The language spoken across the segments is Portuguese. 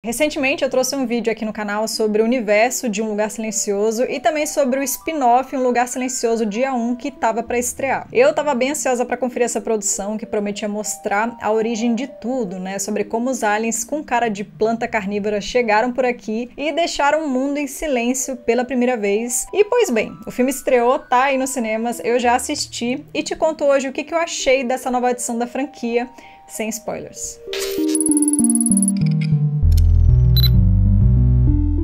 Recentemente eu trouxe um vídeo aqui no canal sobre o universo de Um Lugar Silencioso e também sobre o spin-off Um Lugar Silencioso Dia 1 que tava pra estrear. Eu tava bem ansiosa pra conferir essa produção que prometia mostrar a origem de tudo, né, sobre como os aliens com cara de planta carnívora chegaram por aqui e deixaram o mundo em silêncio pela primeira vez. E pois bem, o filme estreou, tá aí nos cinemas, eu já assisti e te conto hoje o que eu achei dessa nova edição da franquia, sem spoilers.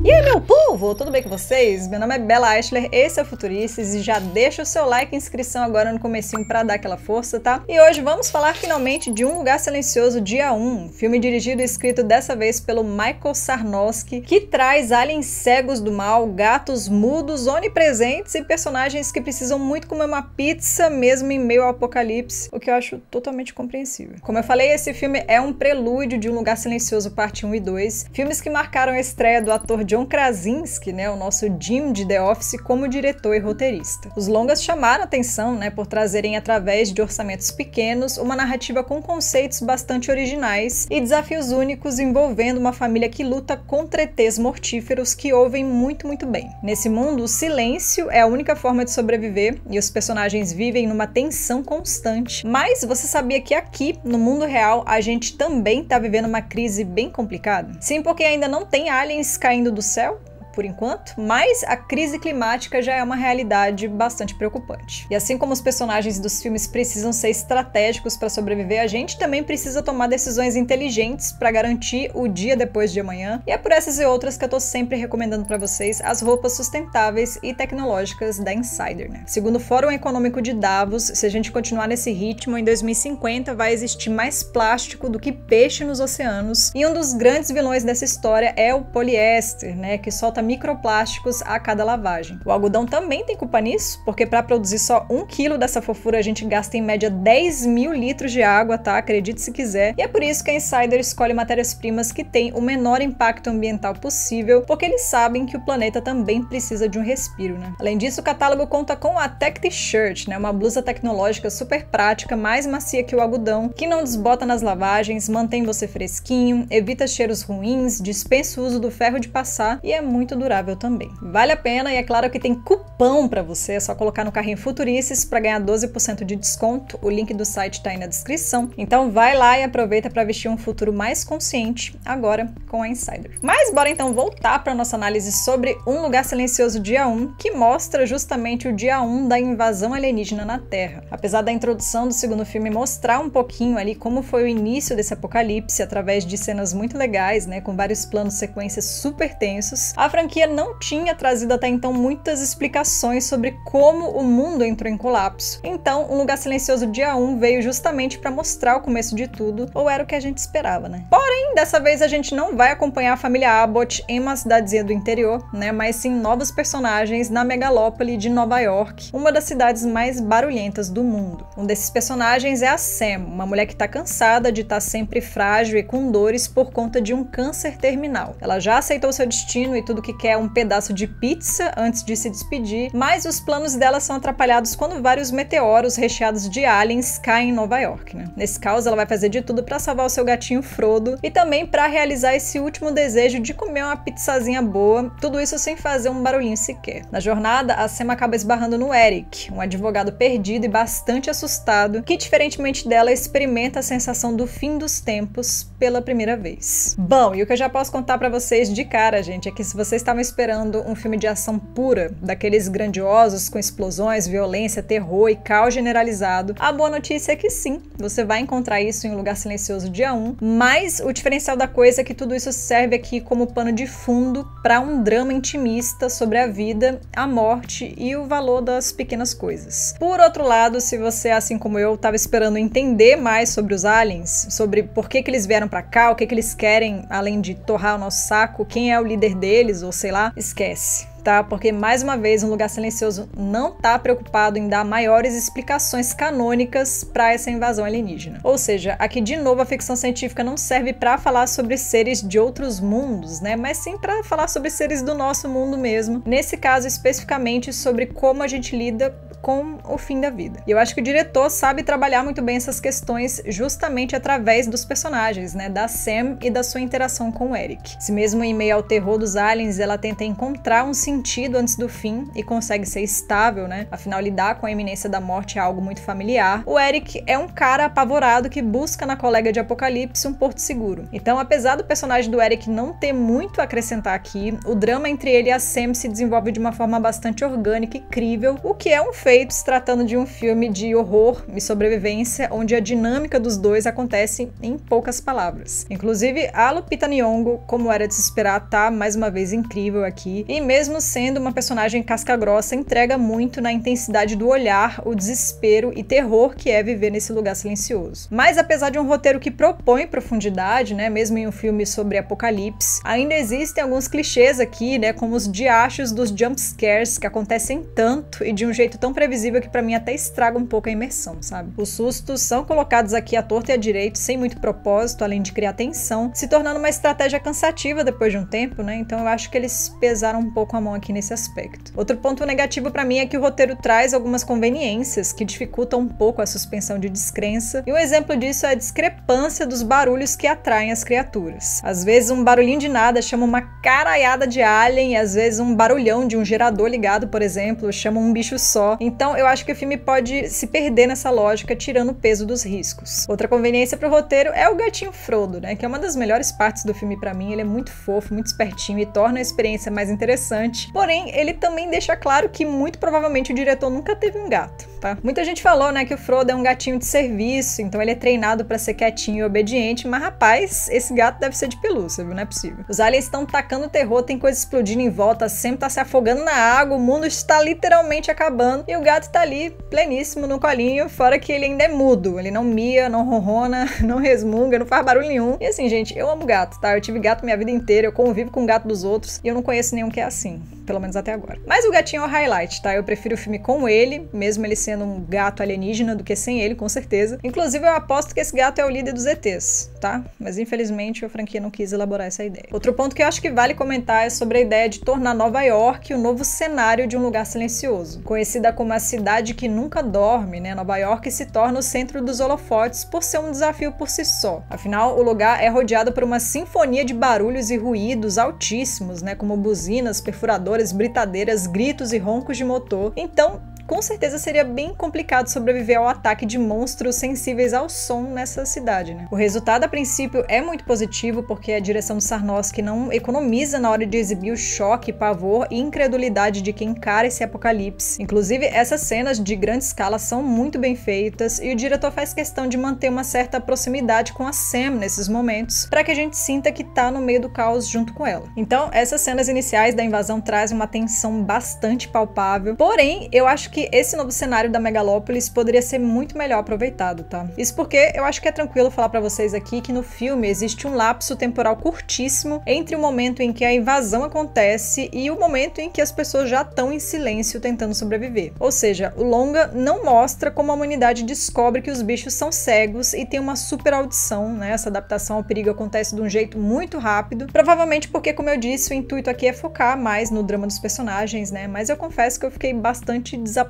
E aí, meu povo, tudo bem com vocês? Meu nome é Bella Eichler, esse é o Futurices e já deixa o seu like e inscrição agora no comecinho pra dar aquela força, tá? E hoje vamos falar finalmente de Um Lugar Silencioso Dia 1, filme dirigido e escrito dessa vez pelo Michael Sarnowski, que traz aliens cegos do mal, gatos mudos, onipresentes e personagens que precisam muito comer uma pizza mesmo em meio ao apocalipse, o que eu acho totalmente compreensível. Como eu falei, esse filme é um prelúdio de Um Lugar Silencioso parte 1 e 2, filmes que marcaram a estreia do ator John Krasinski, né, o nosso Jim de The Office, como diretor e roteirista. Os longas chamaram atenção, né, por trazerem através de orçamentos pequenos uma narrativa com conceitos bastante originais e desafios únicos envolvendo uma família que luta contra ETs mortíferos que ouvem muito bem. Nesse mundo, o silêncio é a única forma de sobreviver e os personagens vivem numa tensão constante. Mas você sabia que aqui, no mundo real, a gente também tá vivendo uma crise bem complicada? Sim, porque ainda não tem aliens caindo do céu, por enquanto, mas a crise climática já é uma realidade bastante preocupante. E assim como os personagens dos filmes precisam ser estratégicos para sobreviver, a gente também precisa tomar decisões inteligentes para garantir o dia depois de amanhã. E é por essas e outras que eu tô sempre recomendando para vocês as roupas sustentáveis e tecnológicas da Insider, né? Segundo o Fórum Econômico de Davos, se a gente continuar nesse ritmo, em 2050 vai existir mais plástico do que peixe nos oceanos. E um dos grandes vilões dessa história é o poliéster, né, que solta microplásticos a cada lavagem. O algodão também tem culpa nisso, porque para produzir só 1 quilo dessa fofura a gente gasta em média 10 mil litros de água, tá? Acredite se quiser. E é por isso que a Insider escolhe matérias-primas que têm o menor impacto ambiental possível, porque eles sabem que o planeta também precisa de um respiro, né? Além disso, o catálogo conta com a Tech T-Shirt, né? Uma blusa tecnológica super prática, mais macia que o algodão, que não desbota nas lavagens, mantém você fresquinho, evita cheiros ruins, dispensa o uso do ferro de passar e é muito durável também. Vale a pena e é claro que tem cupom para você, é só colocar no carrinho Futurices para ganhar 12% de desconto. O link do site tá aí na descrição. Então vai lá e aproveita para vestir um futuro mais consciente agora com a Insider. Mas bora então voltar para nossa análise sobre Um Lugar Silencioso Dia 1, que mostra justamente o dia 1 da invasão alienígena na Terra. Apesar da introdução do segundo filme mostrar um pouquinho ali como foi o início desse apocalipse através de cenas muito legais, né, com vários planos sequências super tensos, a franquia não tinha trazido até então muitas explicações sobre como o mundo entrou em colapso. Então, Um Lugar Silencioso Dia 1 veio justamente para mostrar o começo de tudo, ou era o que a gente esperava, né? Porém, dessa vez a gente não vai acompanhar a família Abbott em uma cidadezinha do interior, né? Mas sim novos personagens na megalópole de Nova York, uma das cidades mais barulhentas do mundo. Um desses personagens é a Sam, uma mulher que está cansada de estar sempre frágil e com dores por conta de um câncer terminal. Ela já aceitou seu destino e tudo que quer um pedaço de pizza antes de se despedir, mas os planos dela são atrapalhados quando vários meteoros recheados de aliens caem em Nova York, né? Nesse caos, ela vai fazer de tudo para salvar o seu gatinho Frodo e também para realizar esse último desejo de comer uma pizzazinha boa, tudo isso sem fazer um barulhinho sequer. Na jornada, a Sam acaba esbarrando no Eric, um advogado perdido e bastante assustado, que diferentemente dela experimenta a sensação do fim dos tempos pela primeira vez. Bom, e o que eu já posso contar para vocês de cara, gente, é que se vocês estavam esperando um filme de ação pura, daqueles grandiosos com explosões, violência, terror e caos generalizado, a boa notícia é que sim, você vai encontrar isso em Um Lugar Silencioso Dia 1, mas o diferencial da coisa é que tudo isso serve aqui como pano de fundo para um drama intimista sobre a vida, a morte e o valor das pequenas coisas. Por outro lado, se você, assim como eu, estava esperando entender mais sobre os aliens, sobre por que eles vieram para cá, o que eles querem, além de torrar o nosso saco, quem é o líder deles, ou sei lá, esquece. tá? Porque, mais uma vez, Um Lugar Silencioso não tá preocupado em dar maiores explicações canônicas para essa invasão alienígena. Ou seja, aqui de novo a ficção científica não serve para falar sobre seres de outros mundos, né? Mas sim para falar sobre seres do nosso mundo mesmo. Nesse caso, especificamente sobre como a gente lida com o fim da vida. E eu acho que o diretor sabe trabalhar muito bem essas questões justamente através dos personagens, né? Da Sam e da sua interação com o Eric. Se mesmo em meio ao terror dos aliens, ela tenta encontrar um sentido antes do fim e consegue ser estável, né? Afinal, lidar com a iminência da morte é algo muito familiar. O Eric é um cara apavorado que busca na colega de Apocalipse um porto seguro. Então, apesar do personagem do Eric não ter muito a acrescentar aqui, o drama entre ele e a Sam se desenvolve de uma forma bastante orgânica e crível, o que é um feito se tratando de um filme de horror e sobrevivência, onde a dinâmica dos dois acontece em poucas palavras. Inclusive, a Lupita Nyong'o, como era de se esperar, tá mais uma vez incrível aqui, e mesmo sendo uma personagem casca-grossa, entrega muito na intensidade do olhar, o desespero e terror que é viver nesse lugar silencioso. Mas apesar de um roteiro que propõe profundidade, né, mesmo em um filme sobre apocalipse, ainda existem alguns clichês aqui, né, como os diachos dos jumpscares que acontecem tanto e de um jeito tão previsível que pra mim até estraga um pouco a imersão, sabe? Os sustos são colocados aqui à torta e à direito, sem muito propósito, além de criar tensão, se tornando uma estratégia cansativa depois de um tempo, né? Então eu acho que eles pesaram um pouco a mão aqui nesse aspecto. Outro ponto negativo pra mim é que o roteiro traz algumas conveniências que dificultam um pouco a suspensão de descrença, e um exemplo disso é a discrepância dos barulhos que atraem as criaturas. Às vezes um barulhinho de nada chama uma caraiada de alien, e às vezes um barulhão de um gerador ligado, por exemplo, chama um bicho só. Então eu acho que o filme pode se perder nessa lógica, tirando o peso dos riscos. Outra conveniência pro roteiro é o gatinho Frodo, né, que é uma das melhores partes do filme pra mim. Ele é muito fofo, muito espertinho e torna a experiência mais interessante. Porém, ele também deixa claro que muito provavelmente o diretor nunca teve um gato, tá? Muita gente falou, né, que o Frodo é um gatinho de serviço, então ele é treinado pra ser quietinho e obediente, mas rapaz, esse gato deve ser de pelúcia, viu? Não é possível. Os aliens estão tacando terror, tem coisa explodindo em volta, sempre tá se afogando na água, o mundo está literalmente acabando e o gato tá ali, pleníssimo, no colinho, fora que ele ainda é mudo, ele não mia, não ronrona, não resmunga, não faz barulho nenhum. E assim, gente, eu amo gato, tá? Eu tive gato minha vida inteira, eu convivo com o gato dos outros e eu não conheço nenhum que é assim. Pelo menos até agora. Mas o gatinho é o highlight, tá? Eu prefiro o filme com ele, mesmo ele sendo um gato alienígena, do que sem ele, com certeza. Inclusive, eu aposto que esse gato é o líder dos ETs, tá? Mas infelizmente a franquia não quis elaborar essa ideia. Outro ponto que eu acho que vale comentar é sobre a ideia de tornar Nova York o novo cenário de Um Lugar Silencioso. Conhecida como a cidade que nunca dorme, né? Nova York se torna o centro dos holofotes por ser um desafio por si só. Afinal, o lugar é rodeado por uma sinfonia de barulhos e ruídos altíssimos, né? Como buzinas, perfuradores, britadeiras, gritos e roncos de motor. Então, com certeza seria bem complicado sobreviver ao ataque de monstros sensíveis ao som nessa cidade, né? O resultado, a princípio, é muito positivo, porque a direção do Sarnowski não economiza na hora de exibir o choque, pavor e incredulidade de quem encara esse apocalipse. Inclusive, essas cenas de grande escala são muito bem feitas, e o diretor faz questão de manter uma certa proximidade com a Sam nesses momentos, para que a gente sinta que tá no meio do caos junto com ela. Então, essas cenas iniciais da invasão trazem uma tensão bastante palpável, porém, eu acho que esse novo cenário da megalópolis poderia ser muito melhor aproveitado, tá? Isso porque eu acho que é tranquilo falar pra vocês aqui que no filme existe um lapso temporal curtíssimo entre o momento em que a invasão acontece e o momento em que as pessoas já estão em silêncio tentando sobreviver. Ou seja, o longa não mostra como a humanidade descobre que os bichos são cegos e tem uma super audição, né? Essa adaptação ao perigo acontece de um jeito muito rápido, provavelmente porque, como eu disse, o intuito aqui é focar mais no drama dos personagens, né? Mas eu confesso que eu fiquei bastante desapontada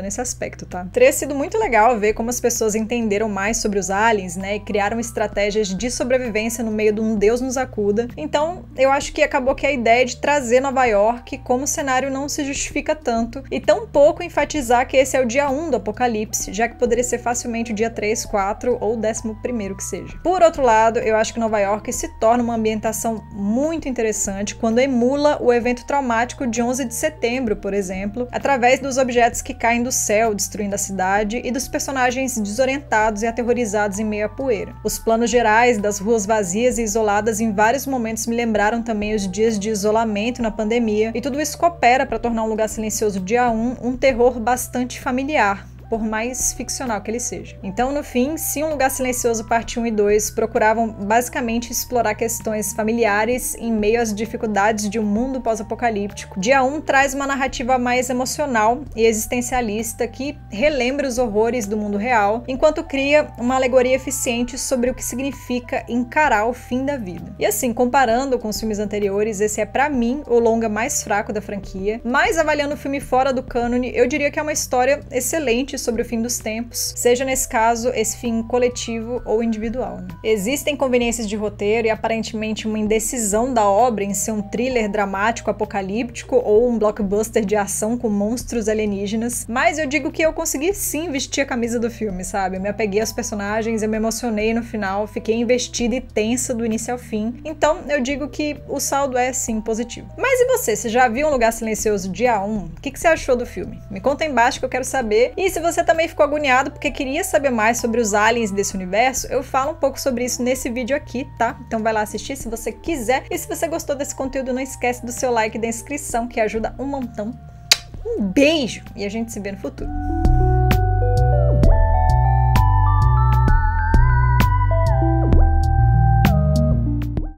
nesse aspecto, tá? Teria sido muito legal ver como as pessoas entenderam mais sobre os aliens, né, e criaram estratégias de sobrevivência no meio de um Deus nos acuda. Então, eu acho que acabou que a ideia de trazer Nova York como cenário não se justifica tanto, e tão pouco enfatizar que esse é o dia 1 do apocalipse, já que poderia ser facilmente o dia 3, 4 ou 11º que seja. Por outro lado, eu acho que Nova York se torna uma ambientação muito interessante quando emula o evento traumático de 11 de setembro, por exemplo, através dos objetos que caem do céu, destruindo a cidade, e dos personagens desorientados e aterrorizados em meio à poeira. Os planos gerais das ruas vazias e isoladas em vários momentos me lembraram também os dias de isolamento na pandemia, e tudo isso coopera para tornar Um Lugar Silencioso dia 1 um terror bastante familiar, por mais ficcional que ele seja. Então, no fim, se Um Lugar Silencioso Parte 1 e 2 procuravam basicamente explorar questões familiares em meio às dificuldades de um mundo pós-apocalíptico, Dia 1 traz uma narrativa mais emocional e existencialista que relembra os horrores do mundo real, enquanto cria uma alegoria eficiente sobre o que significa encarar o fim da vida. E assim, comparando com os filmes anteriores, esse é pra mim o longa mais fraco da franquia, mas avaliando o filme fora do cânone, eu diria que é uma história excelente sobre o fim dos tempos, seja nesse caso esse fim coletivo ou individual, né? Existem conveniências de roteiro e aparentemente uma indecisão da obra em ser um thriller dramático apocalíptico ou um blockbuster de ação com monstros alienígenas, mas eu digo que eu consegui sim vestir a camisa do filme, sabe? Eu me apeguei aos personagens, eu me emocionei no final, fiquei investida e tensa do início ao fim, então eu digo que o saldo é sim positivo. Mas e você? Você já viu Um Lugar Silencioso Dia 1? O que você achou do filme? Me conta aí embaixo que eu quero saber. E se você também ficou agoniado porque queria saber mais sobre os aliens desse universo, eu falo um pouco sobre isso nesse vídeo aqui, tá? Então vai lá assistir se você quiser. E se você gostou desse conteúdo, não esquece do seu like e da inscrição, que ajuda um montão. Um beijo e a gente se vê no futuro.